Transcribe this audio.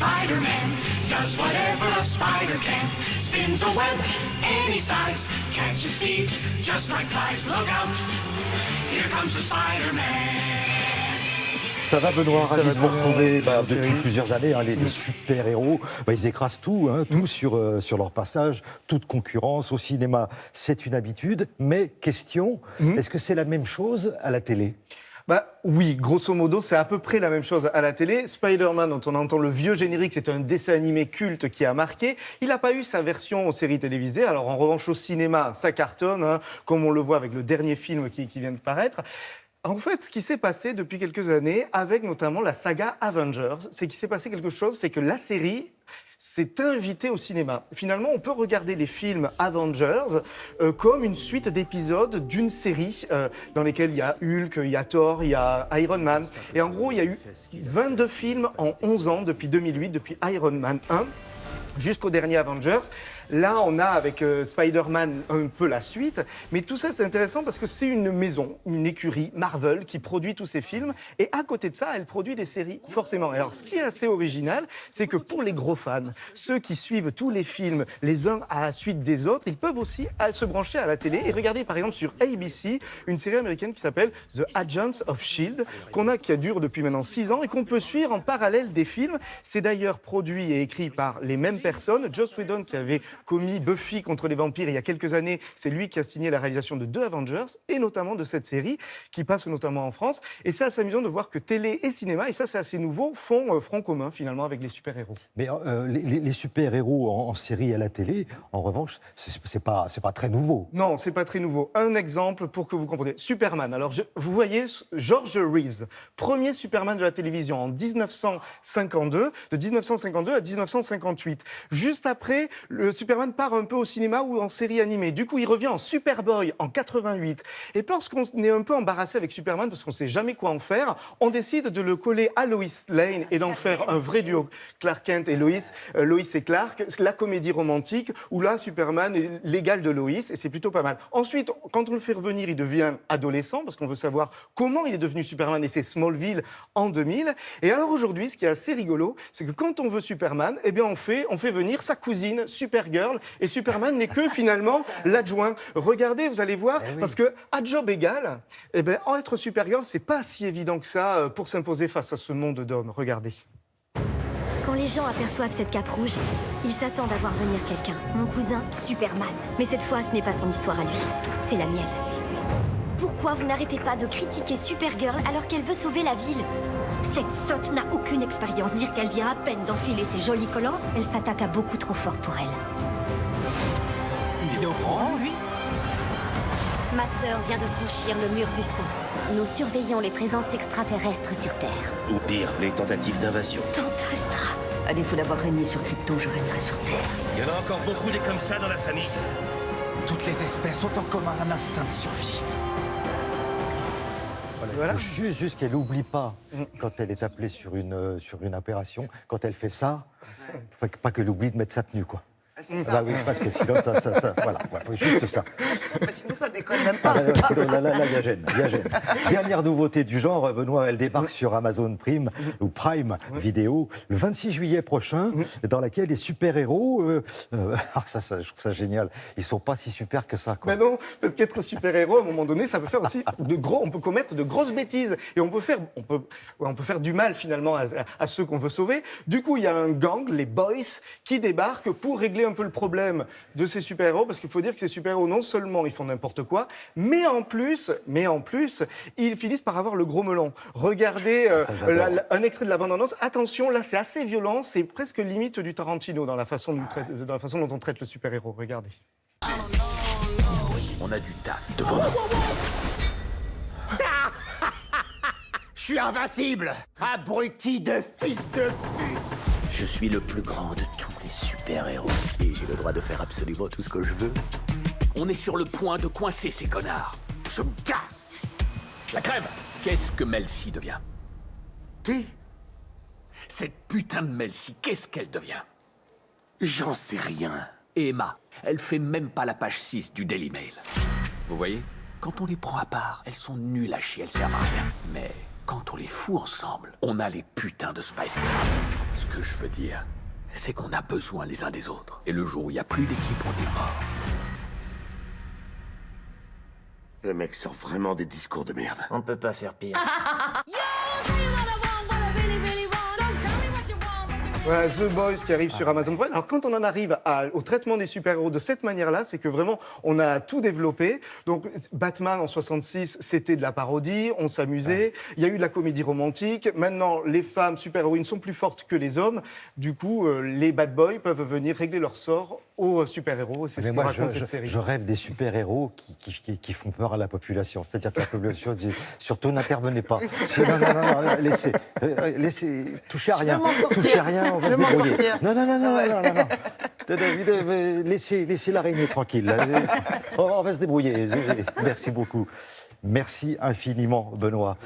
Spider-Man does whatever a spider can. Spins a web any size, catches thieves just like flies. Look out, here comes the Spider-Man. Ça va Benoît, ravi de vous retrouver depuis oui. plusieurs années. Les super-héros, ils écrasent tout, tout sur leur passage, toute concurrence. Au cinéma, c'est une habitude. Mais question, est-ce que c'est la même chose à la télé ? Oui, grosso modo, c'est à peu près la même chose à la télé. Spider-Man, dont on entend le vieux générique, c'est un dessin animé culte qui a marqué. Il n'a pas eu sa version aux séries télévisées. Alors en revanche, au cinéma, ça cartonne, comme on le voit avec le dernier film qui vient de paraître. En fait, ce qui s'est passé depuis quelques années, avec notamment la saga Avengers, c'est qu'il s'est passé quelque chose, c'est que la série s'est invitée au cinéma. Finalement, on peut regarder les films Avengers comme une suite d'épisodes d'une série dans lesquels il y a Hulk, il y a Thor, il y a Iron Man. Et en gros, il y a eu 22 films en 11 ans, depuis 2008, depuis Iron Man 1. Jusqu'au dernier Avengers. Là, on a avec Spider-Man un peu la suite. Mais tout ça, c'est intéressant parce que c'est une maison, une écurie, Marvel, qui produit tous ces films. Et à côté de ça, elle produit des séries, forcément. Et alors, ce qui est assez original, c'est que pour les gros fans, ceux qui suivent tous les films les uns à la suite des autres, ils peuvent aussi se brancher à la télé et regarder, par exemple, sur ABC, une série américaine qui s'appelle The Agents of S.H.I.E.L.D., qui dure depuis maintenant 6 ans et qu'on peut suivre en parallèle des films. C'est d'ailleurs produit et écrit par les mêmes personnes. Joss Whedon, qui avait commis Buffy contre les vampires il y a quelques années, c'est lui qui a signé la réalisation de 2 Avengers et notamment de cette série qui passe notamment en France. Et c'est assez amusant de voir que télé et cinéma, et ça c'est assez nouveau, font front commun finalement avec les super-héros. Mais les super-héros en série à la télé, en revanche, c'est pas très nouveau. Non, c'est pas très nouveau. Un exemple pour que vous compreniez. Superman. Alors, vous voyez George Reeves, premier Superman de la télévision en 1952, de 1952 à 1958. Juste après, le Superman part un peu au cinéma ou en série animée. Du coup, il revient en Superboy en 88. Et parce qu'on est un peu embarrassé avec Superman, parce qu'on sait jamais quoi en faire, on décide de le coller à Lois Lane et d'en faire un vrai duo. Clark Kent et Lois et Clark, la comédie romantique, où là, Superman est l'égal de Lois, et c'est plutôt pas mal. Ensuite, quand on le fait revenir, il devient adolescent, parce qu'on veut savoir comment il est devenu Superman, et c'est Smallville en 2000. Et alors aujourd'hui, ce qui est assez rigolo, c'est que quand on veut Superman, eh bien on fait venir sa cousine, Supergirl, et Superman n'est que finalement l'adjoint. Regardez, vous allez voir, parce que à job égal, eh bien, être Supergirl, c'est pas si évident que ça pour s'imposer face à ce monde d'hommes. Regardez. Quand les gens aperçoivent cette cape rouge, ils s'attendent à voir venir quelqu'un. Mon cousin, Superman. Mais cette fois, ce n'est pas son histoire à lui, c'est la mienne. Pourquoi vous n'arrêtez pas de critiquer Supergirl alors qu'elle veut sauver la ville? Cette sotte n'a aucune expérience. Dire qu'elle vient à peine d'enfiler ses jolis collants, elle s'attaque à beaucoup trop fort pour elle. Il est au courant, lui? Ma sœur vient de franchir le mur du sang. Nous surveillons les présences extraterrestres sur Terre. Ou pire, les tentatives d'invasion. Tantastra. À défaut d'avoir régné sur Krypton, je régnerai sur Terre. Il y en a encore beaucoup des comme ça dans la famille. Toutes les espèces ont en commun un instinct de survie. Voilà. Juste qu'elle n'oublie pas, quand elle est appelée sur une opération, quand elle fait ça, faut pas qu'elle oublie de mettre sa tenue, quoi. C'est ça. Bah oui, parce que sinon, voilà, faut juste ça. Mais sinon, ça déconne même pas. Là, il y a gêne. Dernière nouveauté du genre, Benoît, elle débarque sur Amazon Prime ou Prime Vidéo le 26 juillet prochain, dans laquelle les super-héros, je trouve ça génial, ils sont pas si super que ça, quoi. Mais non, parce qu'être super-héros, à un moment donné, ça peut faire aussi on peut commettre de grosses bêtises et on peut faire du mal finalement à ceux qu'on veut sauver. Du coup, il y a un gang, les Boys, qui débarquent pour régler un peu le problème de ces super-héros, parce qu'il faut dire que ces super-héros, non seulement ils font n'importe quoi, mais en plus, ils finissent par avoir le gros melon. Regardez un extrait de la bande-annonce. Attention, là, c'est assez violent, c'est presque limite du Tarantino dans la façon dont on traite le super-héros. Regardez. On a du taf devant nous. Je suis invincible, abruti de fils de pute. Je suis le plus grand de tous les super-héros. Et j'ai le droit de faire absolument tout ce que je veux. On est sur le point de coincer ces connards. Je me casse. La crème. Qu'est-ce que Melcy devient? Qui? Cette putain de Melcy, qu'est-ce qu'elle devient? J'en sais rien. Et Emma, elle fait même pas la page 6 du Daily Mail. Vous voyez? Quand on les prend à part, elles sont nulles à chier, elles servent à rien. Mais quand on les fout ensemble, on a les putains de Spice Girls. Ce que je veux dire, c'est qu'on a besoin les uns des autres. Et le jour où il n'y a plus d'équipe, on est mort. Le mec sort vraiment des discours de merde. On peut pas faire pire. Voilà, The Boys qui arrive sur Amazon Prime. Alors quand on en arrive au traitement des super-héros de cette manière-là, c'est que vraiment on a tout développé. Donc Batman en 66, c'était de la parodie, on s'amusait. Il y a eu de la comédie romantique. Maintenant, les femmes super-héroïnes sont plus fortes que les hommes. Du coup, les bad boys peuvent venir régler leur sort aux super-héros. C'est ce que raconte cette série. Je rêve des super-héros qui font peur à la population. C'est-à-dire que la population dit surtout n'intervenez pas. Non, laissez, touchez à rien. Touchez à rien, on va se débrouiller. Non. Laissez l'araignée tranquille. Là. On va se débrouiller. Merci beaucoup. Merci infiniment, Benoît.